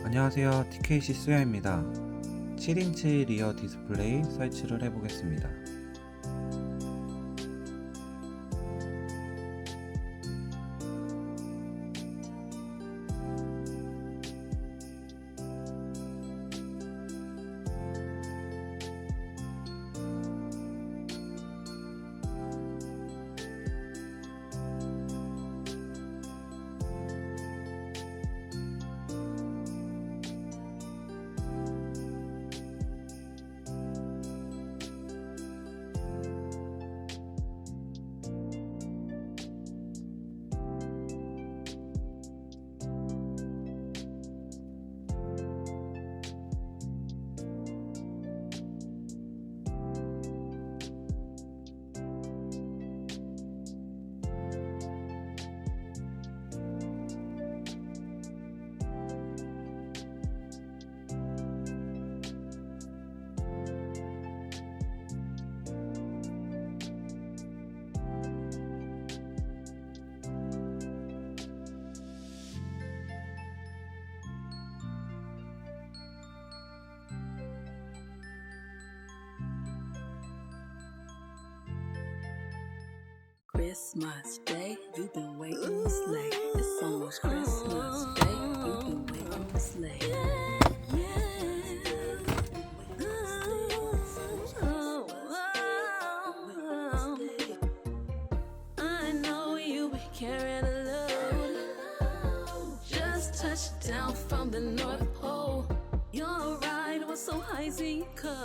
안녕하세요, TKC 수야입니다. 7인치 리어 디스플레이 설치를 해보겠습니다. Christmas Day, you've been waiting to slay. It's almost Christmas Day, you've been waiting to slay. I know you be carrying a load. Just touched down from the North Pole. Your ride was so icy cold.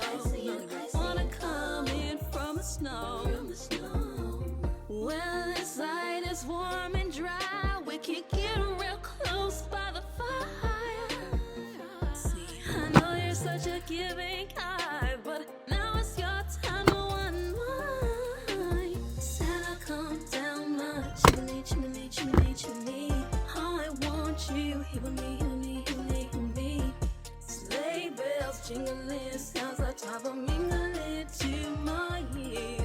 Wanna come in from the snow. Well, inside is warm and dry. We can get real close by the fire. I know you're such a giving guy, but now it's your time to unwind. Santa, come down my chimney, chimney, chimney, chimney. I want you here with me, here with me, here with me, here with me. Sleigh bells jingling, sounds like top of mingling to my ear.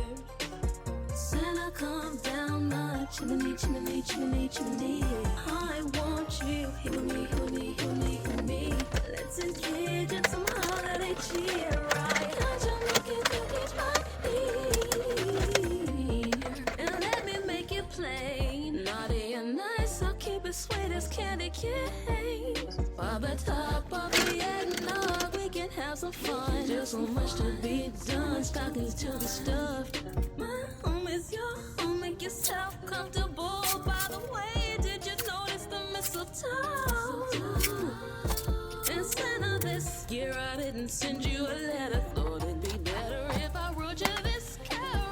Santa, come down my chimney, chimney, chimney, chimney. I want you here with me, here with me, here with me, here with me. Let's engage in some holiday cheer, right? Got your making cookies right here, and let me make it plain. Naughty and nice, I'll keep it sweet as candy canes. By the top of the eggnog, we can have some fun. There's so much to be done, stockings to be stuffed. My home is your home, make yourself comfortable. By the way, did you notice the mistletoe? And Santa, this year I didn't send you a letter. Thought it'd be better if I wrote you this carol.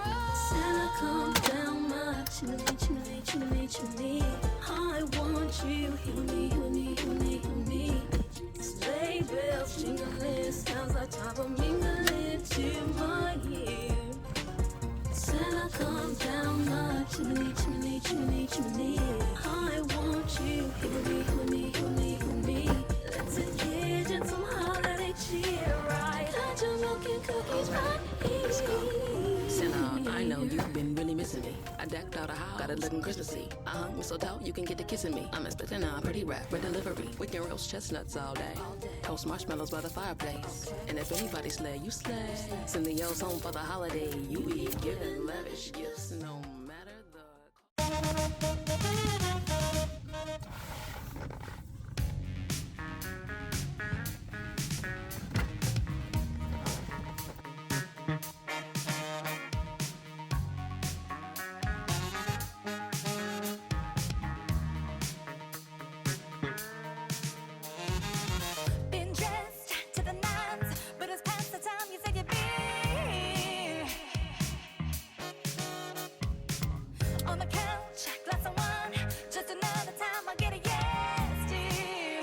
Santa, come down my chimney, chimney, chimney, chimney. I want you here with me, here with me, here with me, here with me. Sleigh bells jingling, sounds like top of mingling to my ear. Santa, come down my chimney, chimney, chimney, chimney. I want you here with me, here with me, here with me, here with me. Let's engage in some holiday cheer, right? Got your milk and cookies right here. Santa, I know you've been really missing me. I decked out a house, got it looking Christmassy. I hung mistletoe, you can get to kissing me. I'm expecting a pretty rap for delivery. We can roast chestnuts all day, toast marshmallows by the fireplace. And if anybody slay, you slay. Send the yos home for the holiday. You be giving lavish gifts, no matter the. Been dressed to the nines, but it's past the time you said you'd be. On the couch, glass of wine, just another time I get a yes, dear.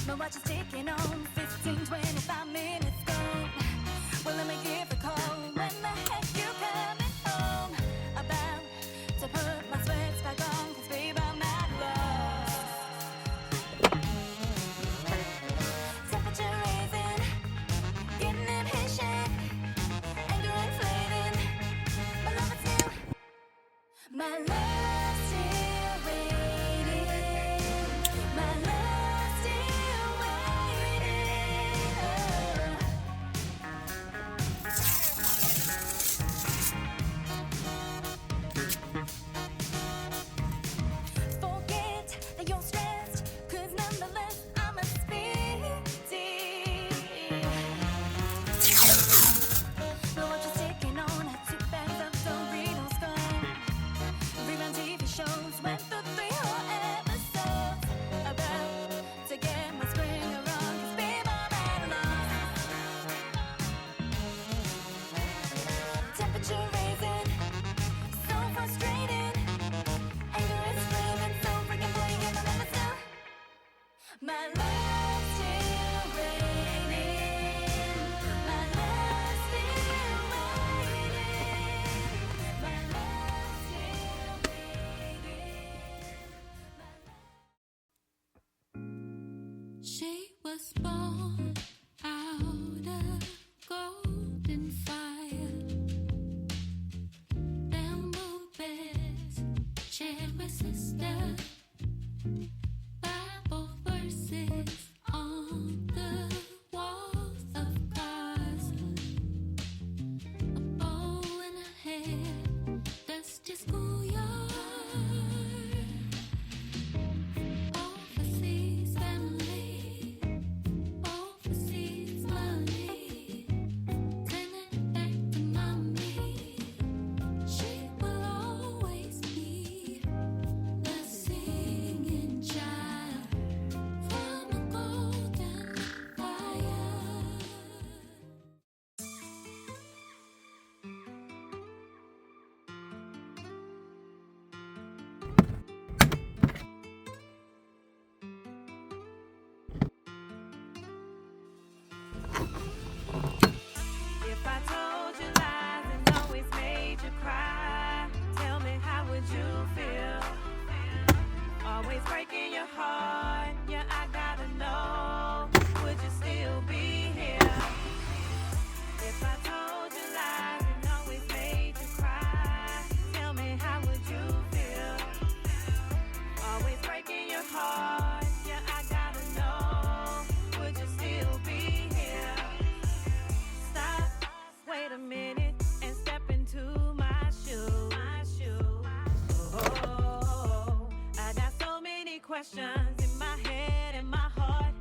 My watch is ticking on, 15, 25 minutes gone. Well, let me give the call. When the heck you coming home? About to put my sweats back on, 'cause babe, I'm at lost. Temperature raising, getting impatient, anger inflating. My love is still, my love still waiting. My love's still waiting. My love's still waiting. My love's still waiting. She was born out of golden fire. Bamboo beds shared with sister. Bible verses on the walls of cars. A bow in her hair, dusty schoolyard. Overseas family, overseas money. Send it back to mommy. She will always be the singing child from a golden fire. If I told you lies and always made you cry, tell me how would you feel? Always breaking your heart, yeah, I gotta know, would you still be here? If I told you lies and always made you cry, tell me how would you feel? Always breaking your heart, yeah, I gotta know, would you still be here? Stop, wait a minute, and step into my shoes. Oh, I got so many questions in my head and my heart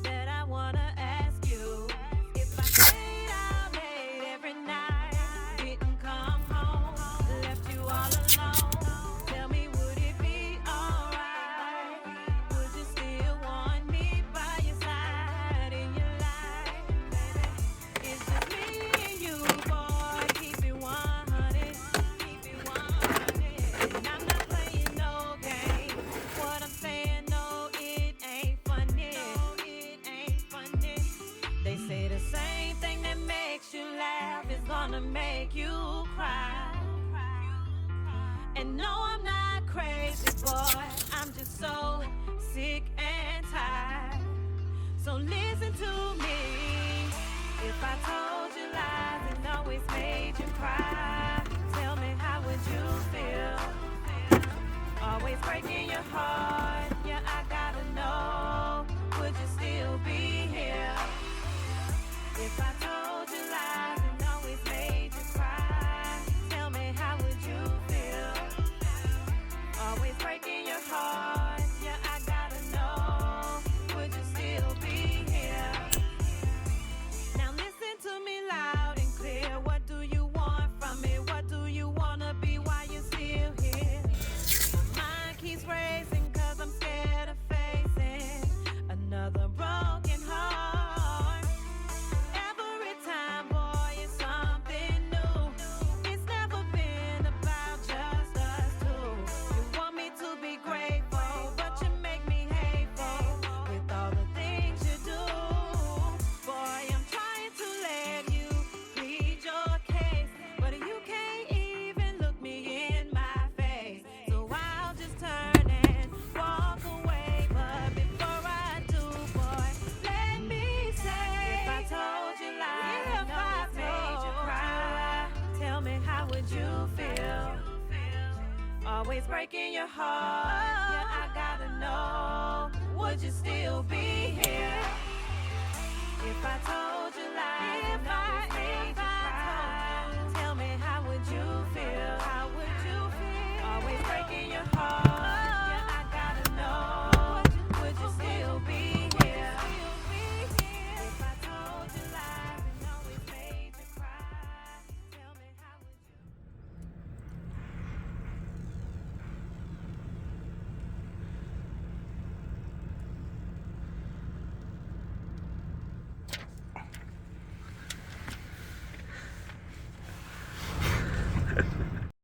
that I wanna ask you. If I stayed out late every night, didn't come home, left you all alone, tell me, would it be alright? Would you still want me by your side in your life, baby? It's just me and you, boy. Keep it 100, keep it 100. And I'm not playing no game. What I'm saying, no, it ain't funny. No, it ain't funny. They say the same thing that makes you laugh is gonna make you cry. And no, I'm not crazy, boy. I'm just so sick and tired. So listen to me. If I told you lies and always made you cry, tell me how would you feel? Always breaking your heart, yeah, I gotta know, would you still be here? If I told you lies and always made you cry, tell me how would you feel? Always breaking your heart, yeah, I gotta know, would you still be here? Now listen to me loud and clear. What do you want from me? What do you wanna be while you're still here? My mind keeps racing 'cause I'm scared of facing another broken heart. Every time, boy, it's something new. It's never been about just us two. You want me to be grateful, but you make me hateful with all the things you do. Boy, I'm trying to let you plead your case, but you can't even look me in my face. So I'll just turn and walk away. But before I do, boy, let me say, if I told you lies and always made you cry, tell me how would you feel? Always breaking your heart, yeah, I gotta know, would you still